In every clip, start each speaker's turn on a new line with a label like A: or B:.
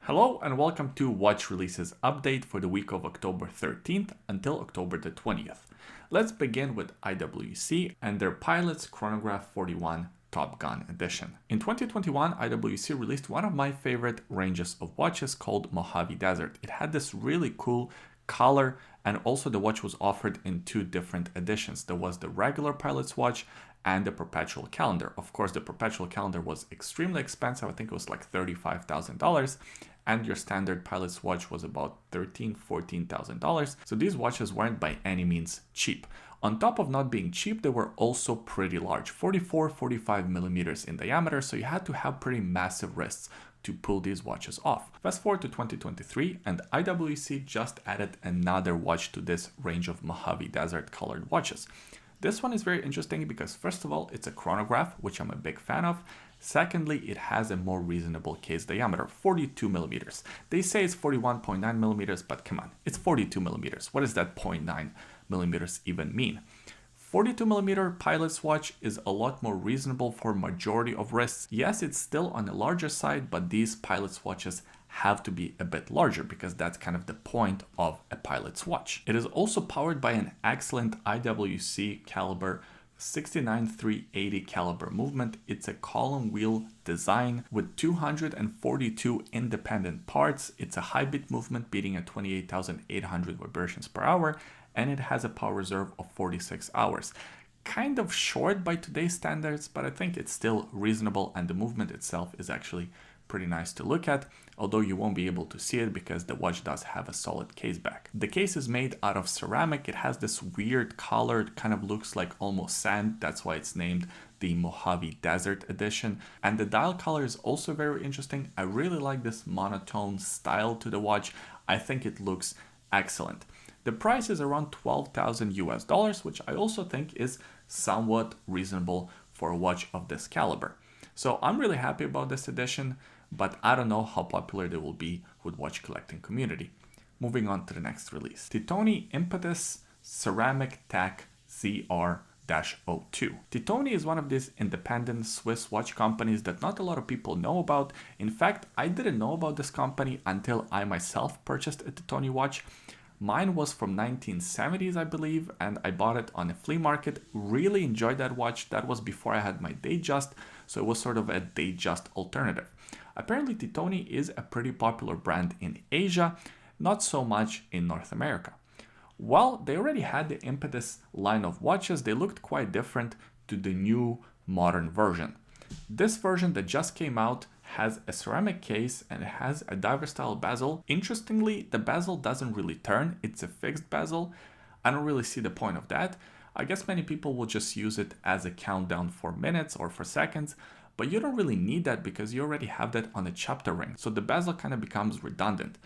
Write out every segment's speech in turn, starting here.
A: Hello and welcome to Watch Releases Update for the week of October 13th until October the 20th. Let's begin with IWC and their Pilot's Chronograph 41 Top Gun Edition. In 2021, IWC released one of my favorite ranges of watches called Mojave Desert. It had this really cool color, and also the watch was offered in two different editions. There was the regular Pilot's watch and the perpetual calendar. Of course, the perpetual calendar was extremely expensive. I think it was like $35,000. And your standard Pilot's watch was about $14,000. So these watches weren't by any means cheap. On top of not being cheap, they were also pretty large, 45 millimeters in diameter. So you had to have pretty massive wrists to pull these watches off. Fast forward to 2023 and IWC just added another watch to this range of Mojave Desert colored watches. This one is very interesting because first of all, it's a chronograph, which I'm a big fan of. Secondly, it has a more reasonable case diameter, 42 millimeters. They say it's 41.9 millimeters, but come on, it's 42 millimeters. What does that 0.9 millimeters even mean? 42 millimeter Pilot's watch is a lot more reasonable for majority of wrists. Yes, it's still on the larger side, but these Pilot's watches have to be a bit larger because that's kind of the point of a Pilot's watch. It is also powered by an excellent IWC caliber 69380 caliber movement. It's a column wheel design with 242 independent parts. It's a high bit movement beating at 28,800 vibrations per hour, and it has a power reserve of 46 hours. Kind of short by today's standards, but I think it's still reasonable, and the movement itself is actually pretty nice to look at, although you won't be able to see it because the watch does have a solid case back. The case is made out of ceramic. It has this weird color. It kind of looks like almost sand. That's why it's named the Mojave Desert Edition. And the dial color is also very interesting. I really like this monotone style to the watch. I think it looks excellent. The price is around $12,000 US, which I also think is somewhat reasonable for a watch of this caliber. So I'm really happy about this edition, but I don't know how popular they will be with watch collecting community. Moving on to the next release. Titoni Impetus Ceramtech Zr-02. Titoni is one of these independent Swiss watch companies that not a lot of people know about. In fact, I didn't know about this company until I myself purchased a Titoni watch. Mine was from 1970s, I believe, and I bought it on a flea market. Really enjoyed that watch. That was before I had my Datejust, so it was sort of a Datejust alternative. Apparently, Titoni is a pretty popular brand in Asia, not so much in North America. While they already had the Impetus line of watches, they looked quite different to the new modern version. This version that just came out has a ceramic case and it has a diver style bezel. Interestingly, the bezel doesn't really turn. It's a fixed bezel. I don't really see the point of that. I guess many people will just use it as a countdown for minutes or for seconds, but you don't really need that because you already have that on a chapter ring. So the bezel kind of becomes redundant.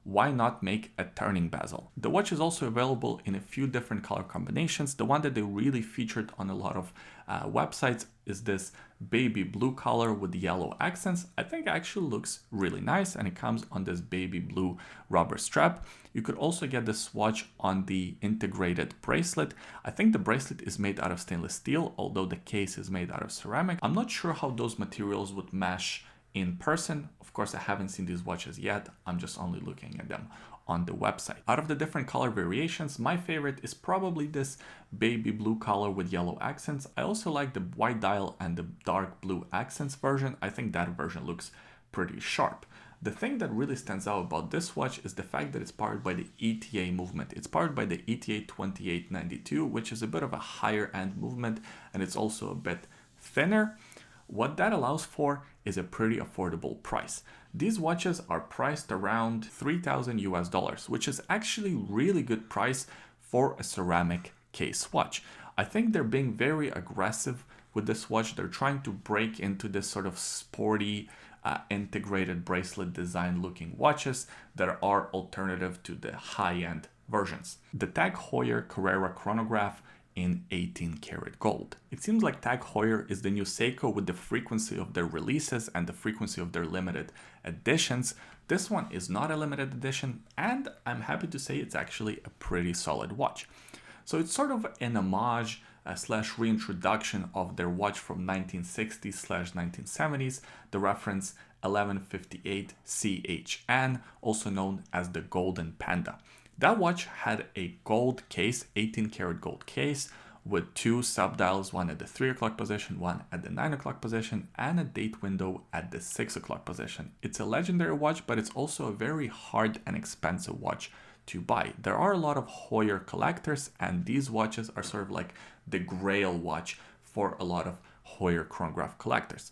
A: Why not make a turning bezel? The watch is also available in a few different color combinations. The one that they really featured on a lot of websites is this baby blue color with yellow accents. I think it actually looks really nice, and it comes on this baby blue rubber strap. You could also get this watch on the integrated bracelet. I think the bracelet is made out of stainless steel, although the case is made out of ceramic. I'm not sure how those materials would mesh in person. Of course, I haven't seen these watches yet. I'm just only looking at them on the website. Out of the different color variations, my favorite is probably this baby blue color with yellow accents. I also like the white dial and the dark blue accents version. I think that version looks pretty sharp. The thing that really stands out about this watch is the fact that it's powered by the ETA movement. It's powered by the ETA 2892, which is a bit of a higher end movement, and it's also a bit thinner. What that allows for is a pretty affordable price. These watches are priced around $3,000 US, which is actually really good price for a ceramic case watch. I think they're being very aggressive with this watch. They're trying to break into this sort of sporty integrated bracelet design looking watches that are alternative to the high-end versions. The TAG Heuer Carrera chronograph in 18 karat gold. It seems like TAG Heuer is the new Seiko with the frequency of their releases and the frequency of their limited editions. This one is not a limited edition, and I'm happy to say it's actually a pretty solid watch. So it's sort of an homage slash reintroduction of their watch from 1960s/1970s, the reference 1158CHN, also known as the Golden Panda. That watch had a gold case, 18 karat gold case, with two subdials, one at the 3 o'clock position, one at the 9 o'clock position, and a date window at the 6 o'clock position. It's a legendary watch, but it's also a very hard and expensive watch to buy. There are a lot of Heuer collectors, and these watches are sort of like the grail watch for a lot of Heuer chronograph collectors.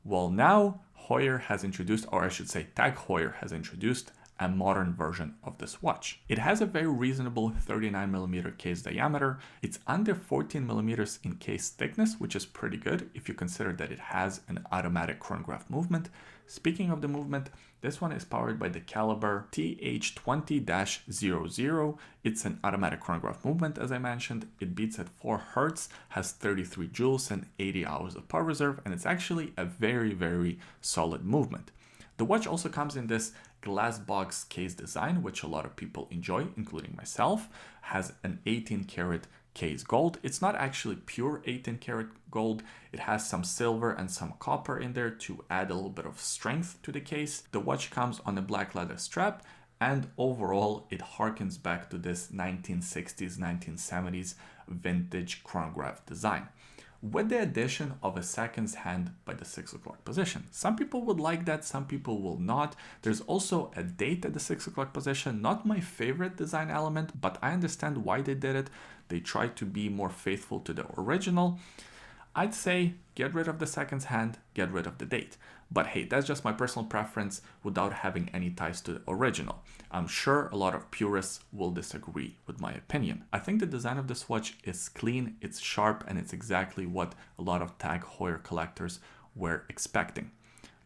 A: Well, now Heuer has introduced, or I should say Tag Heuer has introduced, a modern version of this watch. It has a very reasonable 39mm case diameter. It's under 14mm in case thickness, which is pretty good if you consider that it has an automatic chronograph movement. Speaking of the movement, this one is powered by the caliber TH20-00. It's an automatic chronograph movement, as I mentioned. It beats at 4 Hz, has 33 joules and 80 hours of power reserve, and it's actually a very, very solid movement. The watch also comes in this glass box case design, which a lot of people enjoy, including myself. Has an 18 karat case gold. It's not actually pure 18 karat gold. It has some silver and some copper in there to add a little bit of strength to the case. The watch comes on a black leather strap, and overall it harkens back to this 1960s, 1970s vintage chronograph design, with the addition of a seconds hand by the 6 o'clock position. Some people would like that, some people will not. There's also a date at the 6 o'clock position. Not my favorite design element, but I understand why they did it. They tried to be more faithful to the original. I'd say get rid of the seconds hand, get rid of the date. But hey, that's just my personal preference without having any ties to the original. I'm sure a lot of purists will disagree with my opinion. I think the design of this watch is clean, it's sharp, and it's exactly what a lot of Tag Heuer collectors were expecting.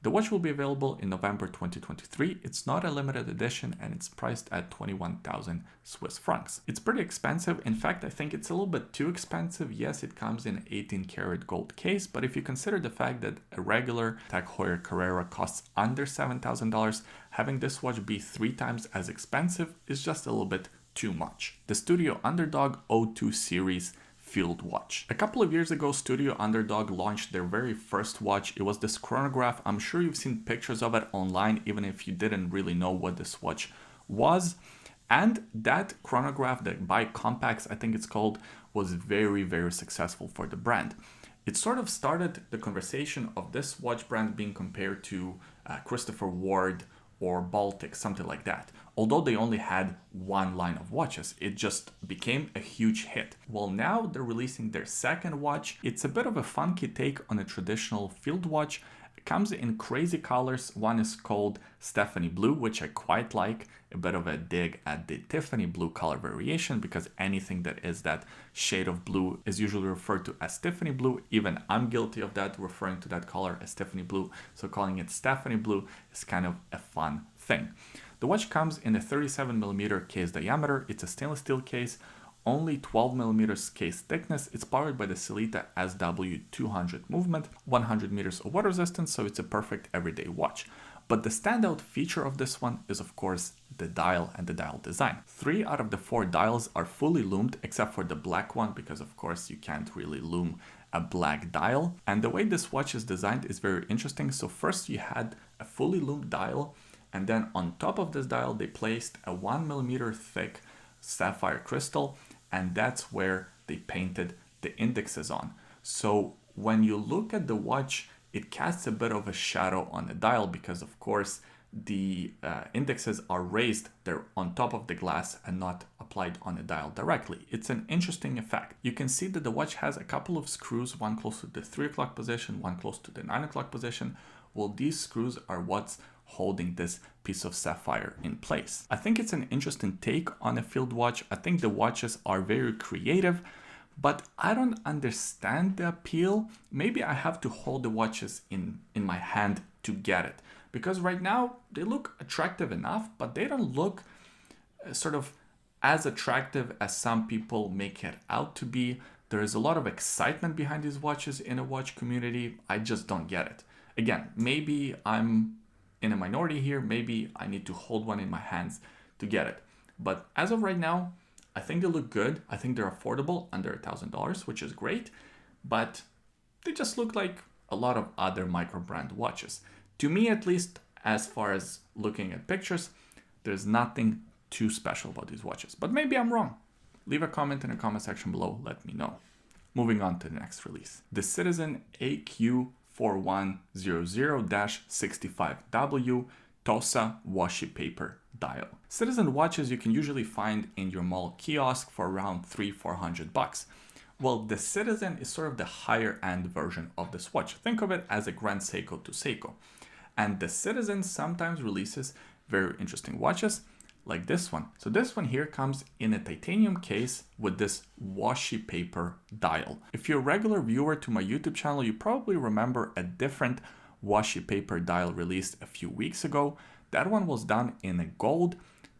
A: The watch will be available in November 2023. It's not a limited edition, and it's priced at 21,000 Swiss francs. It's pretty expensive. In fact, I think it's a little bit too expensive. Yes, it comes in an 18 karat gold case, but if you consider the fact that a regular Tag Heuer Carrera costs under $7,000, having this watch be 3 times as expensive is just a little bit too much. The Studio Underd0g 02 series field watch. A couple of years ago, Studio Underd0g launched their very first watch. It was this chronograph. I'm sure you've seen pictures of it online, even if you didn't really know what this watch was. And that chronograph, the Bi-Compax, I think it's called, was very, very successful for the brand. It sort of started the conversation of this watch brand being compared to Christopher Ward or Baltic, something like that. Although they only had one line of watches, it just became a huge hit. Well, now they're releasing their second watch. It's a bit of a funky take on a traditional field watch. It comes in crazy colors. One is called Stephanie Blue, which I quite like. A bit of a dig at the Tiffany blue color variation, because anything that is that shade of blue is usually referred to as Tiffany blue. Even I'm guilty of that, referring to that color as Tiffany blue. So calling it Stephanie Blue is kind of a fun thing. The watch comes in a 37mm case diameter. It's a stainless steel case, only 12mm case thickness. It's powered by the Sellita SW200 movement, 100 meters of water resistance, so it's a perfect everyday watch. But the standout feature of this one is, of course, the dial and the dial design. 3 out of the 4 dials are fully loomed, except for the black one, because of course you can't really loom a black dial. And the way this watch is designed is very interesting. So first you had a fully loomed dial, and then on top of this dial they placed a 1mm thick sapphire crystal, and that's where they painted the indexes on. So when you look at the watch, it casts a bit of a shadow on the dial, because of course the indexes are raised, they're on top of the glass and not applied on the dial directly. It's an interesting effect. You can see that the watch has a couple of screws, one close to the 3 o'clock position, one close to the 9 o'clock position. Well, these screws are what's holding this piece of sapphire in place. I think it's an interesting take on a field watch. I think the watches are very creative, but I don't understand the appeal. Maybe I have to hold the watches in my hand to get it, because right now they look attractive enough, but they don't look sort of as attractive as some people make it out to be. There is a lot of excitement behind these watches in a watch community. I just don't get it. Again, maybe I'm in a minority here. Maybe I need to hold one in my hands to get it. But as of right now, I think they look good. I think they're affordable, under $1,000, which is great. But they just look like a lot of other micro brand watches. To me, at least, as far as looking at pictures, there's nothing too special about these watches, but maybe I'm wrong. Leave a comment in the comment section below, let me know. Moving on to the next release. The Citizen AQ4100-65W TOSA washi paper dial. Citizen watches you can usually find in your mall kiosk for around $300-400. Well, the Citizen is sort of the higher end version of this watch. Think of it as a Grand Seiko to Seiko. And the Citizen sometimes releases very interesting watches like this one. So this one here comes in a titanium case with this washi paper dial. If you're a regular viewer to my YouTube channel, you probably remember a different washi paper dial released a few weeks ago. That one was done in a gold.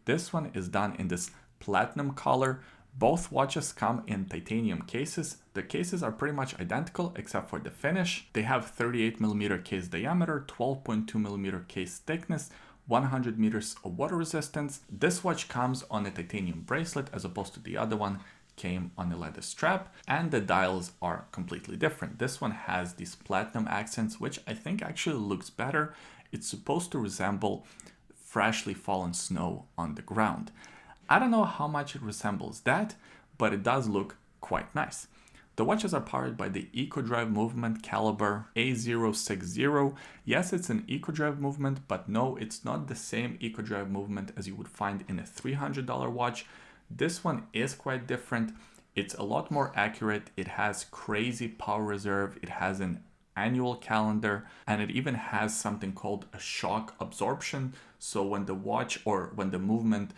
A: This one is done in this platinum color. Both watches come in titanium cases. The cases are pretty much identical except for the finish. They have 38mm case diameter, 12.2mm case thickness, 100 meters of water resistance. This watch comes on a titanium bracelet as opposed to the other one came on a leather strap, and the dials are completely different. This one has these platinum accents, which I think actually looks better. It's supposed to resemble freshly fallen snow on the ground. I don't know how much it resembles that, but it does look quite nice. The watches are powered by the EcoDrive movement caliber A060. Yes, it's an EcoDrive movement, but no, it's not the same EcoDrive movement as you would find in a $300 watch. This one is quite different. It's a lot more accurate. It has crazy power reserve. It has an annual calendar, and it even has something called a shock absorption. So when the watch or when the movement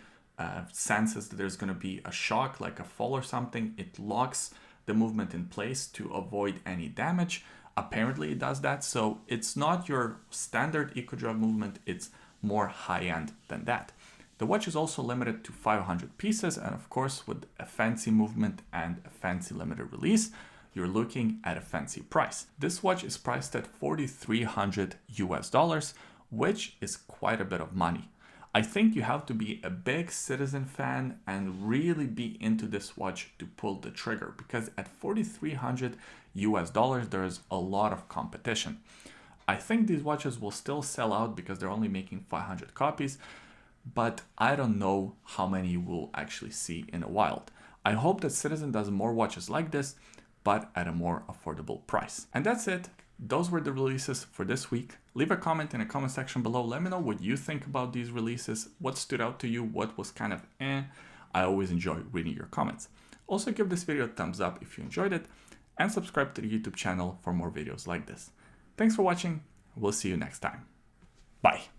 A: senses that there's going to be a shock, like a fall or something, it locks the movement in place to avoid any damage. Apparently it does that. So it's not your standard EcoDrive movement, it's more high-end than that. The watch is also limited to 500 pieces, and of course with a fancy movement and a fancy limited release, you're looking at a fancy price. This watch is priced at $4,300 US, which is quite a bit of money. I think you have to be a big Citizen fan and really be into this watch to pull the trigger, because at $4,300 US, there's a lot of competition. I think these watches will still sell out because they're only making 500 copies, but I don't know how many you will actually see in the wild. I hope that Citizen does more watches like this, but at a more affordable price. And that's it. Those were the releases for this week. Leave a comment in the comment section below. Let me know what you think about these releases, what stood out to you, what was kind of eh. I always enjoy reading your comments. Also give this video a thumbs up if you enjoyed it, and subscribe to the YouTube channel for more videos like this. Thanks for watching. We'll see you next time. Bye.